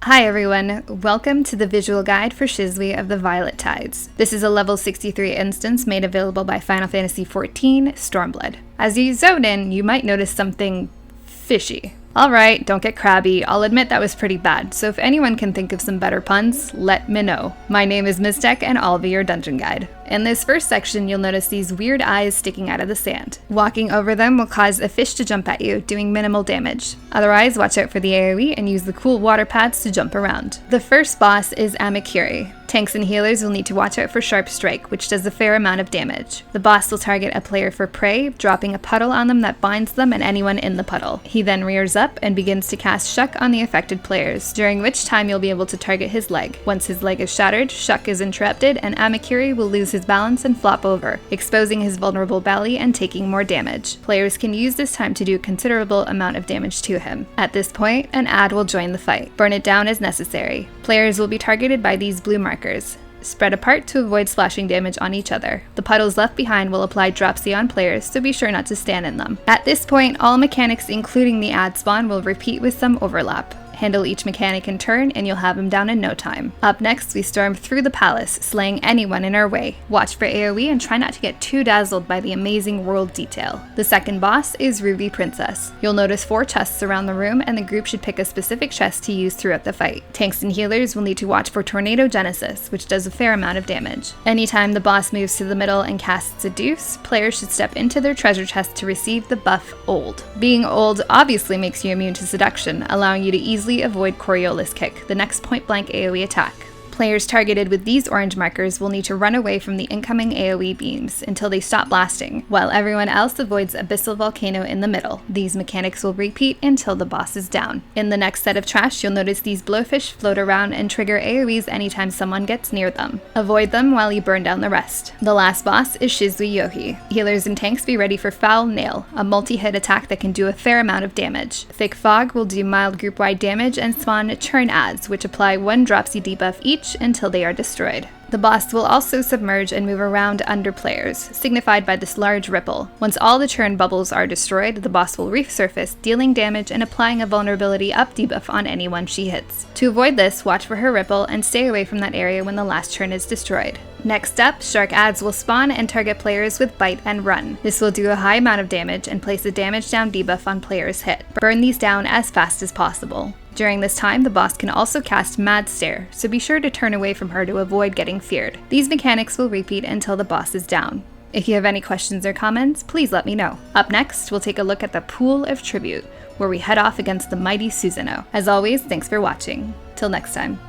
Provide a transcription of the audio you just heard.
Hi everyone, welcome to the visual guide for Shisui of the Violet Tides. This is a level 63 instance made available by Final Fantasy XIV Stormblood. As you zone in, you might notice something fishy. Alright, don't get crabby, I'll admit that was pretty bad, so if anyone can think of some better puns, let me know. My name is Miztech and I'll be your dungeon guide. In this first section, you'll notice these weird eyes sticking out of the sand. Walking over them will cause a fish to jump at you, doing minimal damage. Otherwise, watch out for the AoE and use the cool water pads to jump around. The first boss is Mercury. Tanks and healers will need to watch out for Sharp Strike, which does a fair amount of damage. The boss will target a player for prey, dropping a puddle on them that binds them and anyone in the puddle. He then rears up and begins to cast Shuck on the affected players, during which time you'll be able to target his leg. Once his leg is shattered, Shuck is interrupted and Mercury will lose his balance and flop over, exposing his vulnerable belly and taking more damage. Players can use this time to do a considerable amount of damage to him. At this point, an ad will join the fight. Burn it down as necessary. Players will be targeted by these blue markers. Spread apart to avoid splashing damage on each other. The puddles left behind will apply dropsy on players, so be sure not to stand in them. At this point, all mechanics including the ad spawn will repeat with some overlap. Handle each mechanic in turn and you'll have him down in no time. Up next, we storm through the palace, slaying anyone in our way. Watch for AoE and try not to get too dazzled by the amazing world detail. The second boss is Ruby Princess. You'll notice 4 chests around the room and the group should pick a specific chest to use throughout the fight. Tanks and healers will need to watch for Tornado Genesis, which does a fair amount of damage. Anytime the boss moves to the middle and casts a deuce, players should step into their treasure chest to receive the buff Old. Being old obviously makes you immune to seduction, allowing you to easily avoid Coriolis Kick, the next point-blank AoE attack. Players targeted with these orange markers will need to run away from the incoming AoE beams until they stop blasting, while everyone else avoids Abyssal Volcano in the middle. These mechanics will repeat until the boss is down. In the next set of trash, you'll notice these blowfish float around and trigger AoEs anytime someone gets near them. Avoid them while you burn down the rest. The last boss is Shisui Yohi. Healers and tanks be ready for Foul Nail, a multi-hit attack that can do a fair amount of damage. Thick Fog will do mild group-wide damage and spawn Churn Ads, which apply 1 dropsy debuff each until they are destroyed. The boss will also submerge and move around under players, signified by this large ripple. Once all the churn bubbles are destroyed, the boss will resurface, dealing damage and applying a vulnerability up debuff on anyone she hits. To avoid this, watch for her ripple and stay away from that area when the last churn is destroyed. Next up, Shark Ads will spawn and target players with Bite and Run. This will do a high amount of damage and place a damage down debuff on players hit. Burn these down as fast as possible. During this time, the boss can also cast Mad Stare, so be sure to turn away from her to avoid getting feared. These mechanics will repeat until the boss is down. If you have any questions or comments, please let me know. Up next, we'll take a look at the Pool of Tribute, where we head off against the mighty Susanoo. As always, thanks for watching. Till next time.